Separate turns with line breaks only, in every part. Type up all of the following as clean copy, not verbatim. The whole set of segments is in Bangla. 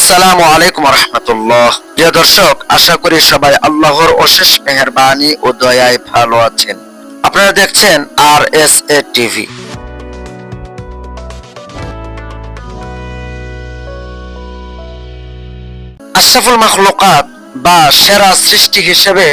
আসসালামু আলাইকুম রহমতুল্লাহ। প্রিয় দর্শক, আশা করি সবাই আল্লাহর অশেষ মেহেরবানি ও দয়ায় ভালো আছেন। আপনারা দেখছেন RSA টিভি। আশরাফুল মাখলুকাত বা সেরা সৃষ্টি হিসেবে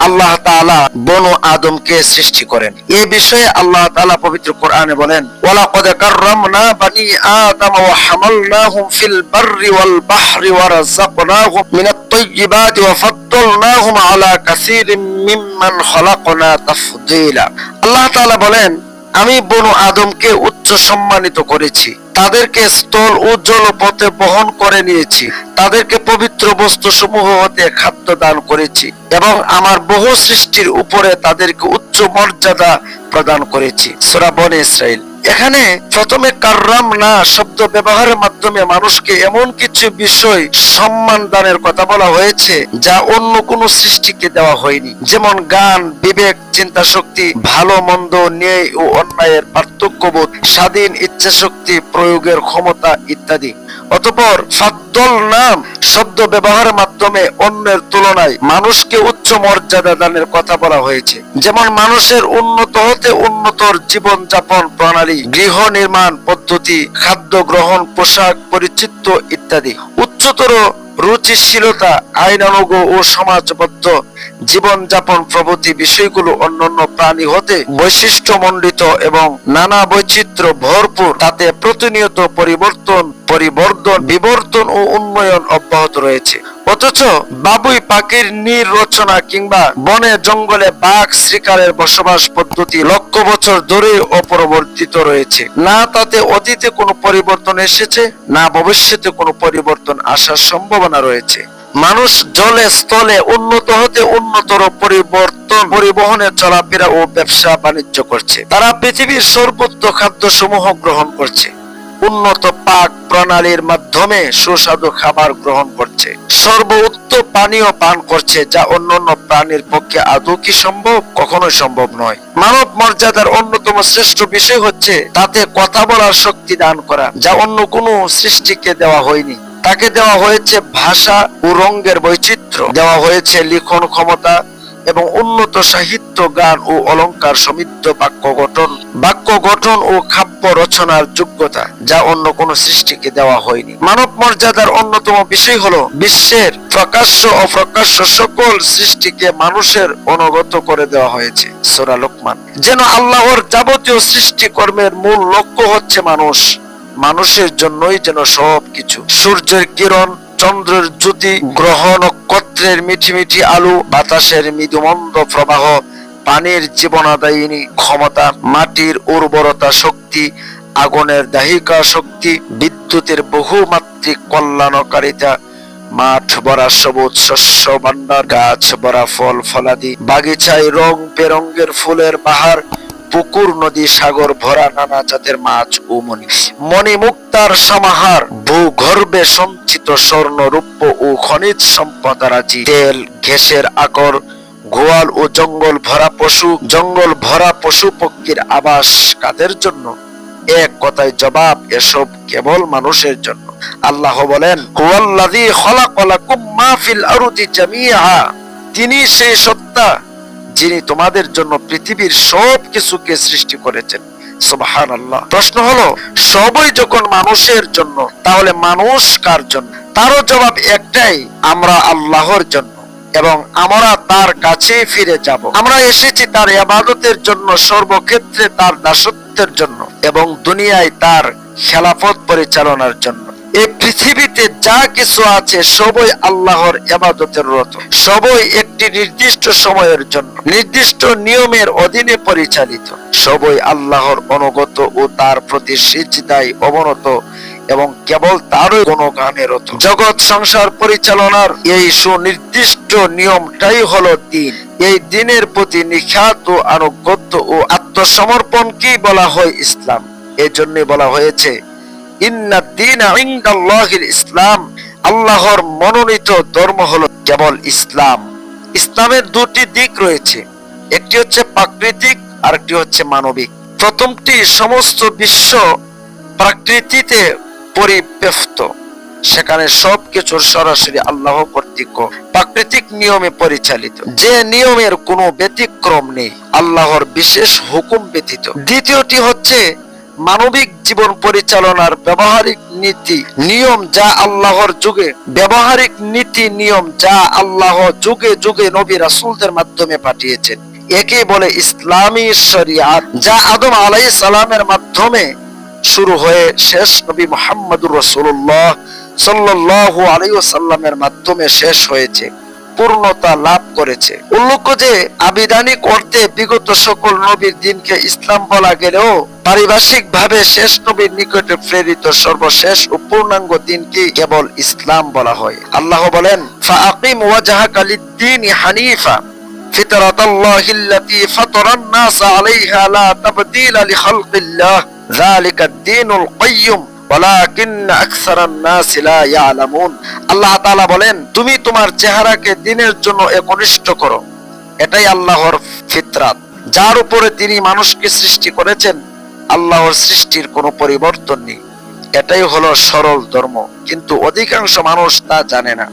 আল্লাহ তাআলা বনু আদমকে সৃষ্টি করেন। এই বিষয়ে আল্লাহ তাআলা পবিত্র কোরআনে বলেন, ওয়ালাকাদ কাররামনা বানি আদম ওয়া হামালনাহুম ফিল বাররি ওয়াল বাহরি ওয়া রাযাকনাহুম মিনাত তাইয়্যিবাতি ওয়া ফাদ্দালনাহুম আলা কাসীরিম মিম্মান খালাকনা তাফদীলা। আল্লাহ তাআলা বলেন, আমি বনু আদমকে উচ্চ সম্মানিত করেছি, তাদেরকে স্থল ও জলপথে বহন করে নিয়েছি, তাদেরকে পবিত্র বস্তু সমূহ হতে খাদ্য দান করেছি এবং আমার বহু সৃষ্টির উপরে তাদেরকে উচ্চ মর্যাদা প্রদান করেছি। সূরা বনী ইসরাইল। এখানে প্রথমে কাররামনা শব্দ ব্যবহারের মাধ্যমে মানুষকে এমন কিছু বিষয় সম্মান দানের কথা বলা হয়েছে যা অন্য কোনো সৃষ্টিকে দেওয়া হয়নি, যেমন জ্ঞান, বিবেক, চিন্তা শক্তি, ভালো মন্দ, ন্যায় ও অন্যায়ের পার্থক্যবোধ, স্বাধীন ইচ্ছা শক্তি প্রয়োগের ক্ষমতা ইত্যাদি। অতঃপর ফাদ্দল নাম শব্দ ব্যবহারের মাধ্যমে অন্যের তুলনায় মানুষকে উচ্চ মর্যাদা দানের কথা বলা হয়েছে, যেমন মানুষের উন্নত হতে উন্নতর জীবন যাপন প্রণালী, গৃহ নির্মাণ পদ্ধতি, খাদ্য গ্রহণ, পোশাক পরিচিত ইত্যাদি। উচ্চতর রুচিশীলতা, আইনানুগ ও সমাজবদ্ধ জীবন যাপন প্রভৃতি বিষয়গুলো অন্যান্য প্রাণী হতে বৈশিষ্ট্যমণ্ডিত এবং নানা বৈচিত্র্য ভরপুর। তাতে প্রতিনিয়ত বিবর্তন ও উন্নয়ন অব্যাহত রয়েছে। অথচ বাবুই পাখির নির্রচনা কিংবা বনে জঙ্গলে বাঘ শিকারের বসবাস পদ্ধতি লক্ষ বছর ধরে অপরিবর্তিত রয়েছে। না তাতে অতীতে কোনো পরিবর্তন এসেছে, না ভবিষ্যতে কোনো পরিবর্তন আসার সম্ভাবনা রয়েছে। মানুষ জলে স্থলে উন্নত হতে উন্নতর পরিবহনে চলাফেরা ও ব্যবসা বাণিজ্য করছে। তারা পৃথিবীর সর্বোচ্চ খাদ্য সমূহ গ্রহণ করছে, উন্নত পাক প্রণালীর মাধ্যমে সুস্বাদু খাবার গ্রহণ করছে, সর্বোচ্চ পানীয় পান করছে, যা অন্যান্য প্রাণীর পক্ষে আদৌ কি সম্ভব? কখনোই সম্ভব নয়। মানব মর্যাদার অন্যতম শ্রেষ্ঠ বিষয় হচ্ছে তাতে কথা বলার শক্তি দান করা, যা অন্য কোনো সৃষ্টিকে দেওয়া হয়নি। তাকে দেওয়া হয়েছে ভাষা ও রঙের বৈচিত্র্য, দেওয়া হয়েছে লিখন ক্ষমতা এবং উন্নত সাহিত্য, গান ও অলংকার সমৃদ্ধ বাক্য গঠন ও কাব্য রচনার যোগ্যতা, যা অন্য কোন সৃষ্টিকে দেওয়া হয়নি। মানব মর্যাদার অন্যতম বিষয় হলো বিশ্বের প্রকাশ্য অপ্রকাশ্য সকল সৃষ্টিকে মানুষের অনুগত করে দেওয়া হয়েছে। সূরা লোকমান। যেন আল্লাহর যাবতীয় সৃষ্টিকর্মের মূল লক্ষ্য হচ্ছে মানুষ, মানুষের জন্যই যেন সবকিছু। সূর্যের কিরণ, চন্দ্রের জ্যোতি, গ্রহ নক্ষত্রের মিঠি মিঠি আলো, বাতাসের মৃদুমন্দ প্রবাহ, পানির জীবনাদায়িনী ক্ষমতা, মাটির উর্বরতা শক্তি, আগুনের দাহিকা শক্তি, বিদ্যুতের বহুমাত্রিক কল্যাণকারিতা, মাঠ ভরা সবুজ শস্য ভান্ডার, গাছ ভরা ফল ফলাদি, বাগিচায় রং বেরঙের ফুলের বাহার, পুকুর নদী সাগর ভরা নানা জাতের মাছ ও মণিমুক্তার সমাহার, ভূগর্ভে সঞ্চিত স্বর্ণ রূপ্য ও খনিজ সম্পদ রাজি, তেল ঘেঁষের আকর, গোয়াল ও জঙ্গল ভরা পশু পক্ষীর আবাস কাদের জন্য? এক কথায় জবাব, এসব কেবল মানুষের জন্য। আল্লাহ বলেন, হুয়াল্লাযী খালাকা লাকুম মা ফিল আরদি জামিআ, তিনি সেই সত্তা যিনি তোমাদের জন্য পৃথিবীর সব কিছুকে সৃষ্টি করেছেন। সুবহানাল্লাহ। প্রশ্ন হলো, সবই যখন মানুষের জন্য, তাহলে মানুষ কার জন্য? তারও জবাব একটাই, আমরা আল্লাহর জন্য এবং আমরা তার কাছে ফিরে যাব। আমরা এসেছি তার ইবাদতের জন্য, সর্বক্ষেত্রে তার দাসত্বের জন্য এবং দুনিয়ায় তার খেলাফত পরিচালনার জন্য। এই পৃথিবীতে যা কিছু আছে সবই আল্লাহর ইবাদতের রত, সবই একটি নির্দিষ্ট সময়ের জন্য, নির্দিষ্ট নিয়মের অধীনে পরিচালিত, সবই আল্লাহর অনুগত ও তার প্রতি সিজদায় অবনত এবং কেবল তারই গুণগানে রত। জগৎ সংসার পরিচালনার এই সুনির্দিষ্ট নিয়মটাই হলো দ্বীন। এই দ্বীনের প্রতি নিখাত ও আনুগত্য ও আত্মসমর্পণকেই বলা হয় ইসলাম। এজন্য বলা হয়েছে, ইন্নাদ দীনা ইনদাল্লাহিল ইসলাম, আল্লাহর মনোনীত ধর্ম হলো কেবল ইসলাম। ইসলামের দুটি দিক রয়েছে, একটি হচ্ছে প্রাকৃতিক আর একটি হচ্ছে মানবিক। প্রথমটি সমস্ত বিশ্ব প্রকৃতিতে পরিব্যস্ত, সেখানে সবকিছুর সরাসরি আল্লাহ কর্তৃক প্রাকৃতিক নিয়মে পরিচালিত, যে নিয়মের কোনো ব্যতিক্রম নেই আল্লাহর বিশেষ হুকুম ব্যতীত। দ্বিতীয়টি হচ্ছে মানবিক জীবন পরিচালনার ব্যবহারিক নীতি নিয়ম, যা আল্লাহর যুগে ব্যবহারিক নীতি নিয়ম যা আল্লাহ যুগে যুগে নবী রাসূলদের মাধ্যমে পাঠিয়েছেন। একে বলে ইসলামী শরিয়াত, যা আদম আলাইহিস সালামের মাধ্যমে শুরু হয়ে শেষ নবী মুহাম্মদুর রাসূলুল্লাহ সাল্লাল্লাহু আলাইহি ওয়াসাল্লামের মাধ্যমে শেষ হয়েছে, পূর্ণতা লাভ করেছে। উল্লেখ্য যে আবিধানিক অর্থে বিগত সকল নবীর দিনকে ইসলাম বলা গেলেও পারিভাষিক ভাবে শেষ নবীর নিকটে প্রেরিত সর্বশেষ ও পূর্ণাঙ্গ দিনকে কেবল ইসলাম বলা হয়। আল্লাহ বলেন, ফাআকিম ওয়াজহাকা লিদ-দীনি হানিফা ফিতরাতাল্লাহিল্লাতী ফাতারান নাস আলাইহা লা তাবদীলা লিখালকিল্লাহ যালিকা ad-দীনুল কাইয়্যুম ওয়ালাকিন্না আকসারান নাস লা ইয়ালামুন। আল্লাহ তাআলা বলেন, তুমি তোমার চেহারাকে দ্বীনের জন্য একনিষ্ঠ করো, এটাই আল্লাহর ফিতরাত, যার উপরে তিনি মানুষকে সৃষ্টি করেছেন। আল্লাহর সৃষ্টির কোনো পরিবর্তন নেই, এটাই হলো সরল ধর্ম, কিন্তু অধিকাংশ মানুষ তা জানে না।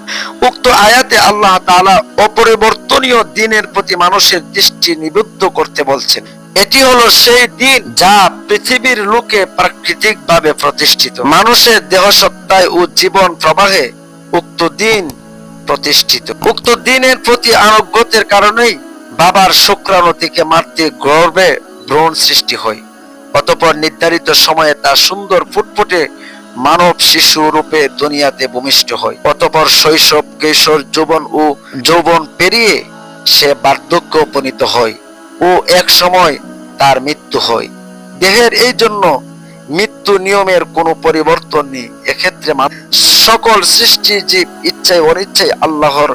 উক্ত আয়াতে আল্লাহ তাআলা অপরিবর্তনীয় দ্বীনের প্রতি মানুষের দৃষ্টি নিবদ্ধ করতে বলছেন। এটি হলো সেই দিন যা পৃথিবীর লোকে প্রাকৃতিক ভাবে প্রতিষ্ঠিত, মানুষের দেহসত্তায় ও জীবন প্রবাহে উক্ত দিন প্রতিষ্ঠিত। উক্ত দিনের প্রতি আনুগত্যের কারণেই বাবার শুক্রাণু থেকে মাতৃ গর্ভে ভ্রূণ সৃষ্টি হয়, অতঃপর নির্ধারিত সময়ে তা সুন্দর ফুটফুটে মানব শিশু রূপে দুনিয়াতে ভূমিষ্ঠ হয়। অতঃপর শৈশব, কৈশোর, যৌবন পেরিয়ে সে বার্ধক্যে উপনীত হয় ও এক সময় তার মৃত্যু হয়। দেহের এই জন্য মৃত্যু নিয়মের কোনো পরিবর্তন নেই। এক্ষেত্রে সকল সৃষ্টি জীব ইচ্ছায় অনিচ্ছায় আল্লাহর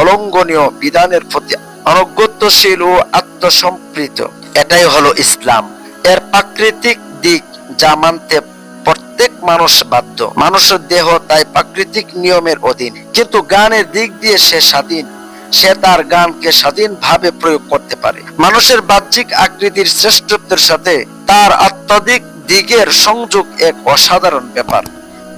অলঙ্ঘনীয় বিধানের প্রতি আনুগত্যশীল ও আত্মসম্পৃক্ত। এটাই হলো ইসলাম, এর প্রাকৃতিক দিক, যা মানতে প্রত্যেক মানুষ বাধ্য। মানুষের দেহ তাই প্রাকৃতিক নিয়মের অধীন, কিন্তু জ্ঞানের দিক দিয়ে সে স্বাধীন, সে তার জ্ঞানকে স্বাধীনভাবে প্রয়োগ করতে পারে। মানুষের বাহ্যিক আকৃতির শ্রেষ্ঠত্বের সাথে তার আত্মাধিক দিকের সংযোগ এক অসাধারণ ব্যাপার,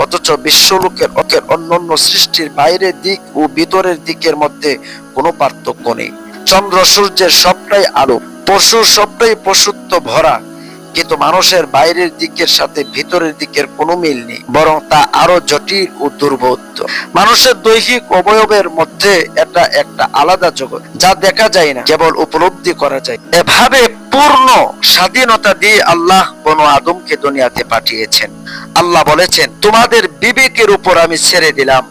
অথচ বিশ্বলোকের অন্যান্য সৃষ্টির বাইরের দিক ও ভিতরের দিকের মধ্যে কোনো পার্থক্য নেই। চন্দ্র সূর্যের সবটাই আলো, পশু সবটাই পশুত্ব ভরা, কিন্তু মানুষের বাইরের দিকের সাথে ভিতরের দিকের কোনো মিল নেই, বরং তা আরো জটিল ও দুর্বোধ্য। মানুষের দৈহিক অবয়বের মধ্যে এটা একটা আলাদা জগৎ, যা দেখা যায় না, কেবল উপলব্ধি করা যায়। এভাবে পূর্ণ স্বাধীনতা দিয়ে আল্লাহ বনু আদমকে দুনিয়াতে পাঠিয়েছেন। আল্লাহ বলেছেন, তোমাদের বিবেকের উপর আমি ছেড়ে দিলাম,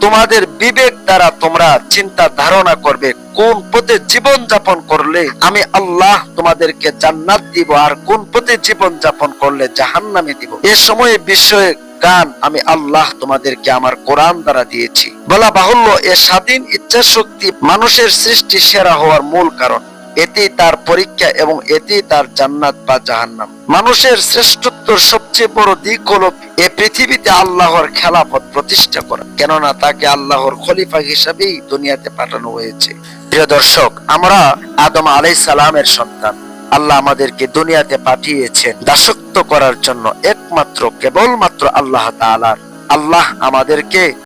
তোমাদের বিবেক দ্বারা তোমরা চিন্তা ধারণা করবে কোন পথে জীবন যাপন করলে আমি আল্লাহ তোমাদেরকে জান্নাত দিব, আর কোন পথে জীবন যাপন করলে জাহান্নামে দিব। এ সময়ে বিষয়ে জ্ঞান আমি আল্লাহ তোমাদেরকে আমার কোরআন দ্বারা দিয়েছি। বলা বাহুল্য, এ স্বাধীন ইচ্ছা শক্তি মানুষের সৃষ্টি সেরা হওয়ার মূল কারণ। এতেই তার পরীক্ষা এবং এতেই তার জান্নাত বা জাহান্নাম। মানুষের শ্রেষ্ঠত্বের সবচেয়ে বড় দিক হলো এ পৃথিবীতে আল্লাহর খেলাফত প্রতিষ্ঠা করা, কেননা তাকে আল্লাহর খলিফা হিসাবেই দুনিয়াতে পাঠানো হয়েছে। প্রিয় দর্শক, আমরা আদম আলাইহিস সালামের সন্তান। আল্লাহ আমাদেরকে দুনিয়াতে পাঠিয়েছেন দাসত্ব করার জন্য, একমাত্র কেবলমাত্র আল্লাহ তাআলার। আল্লাহ আমাদেরকে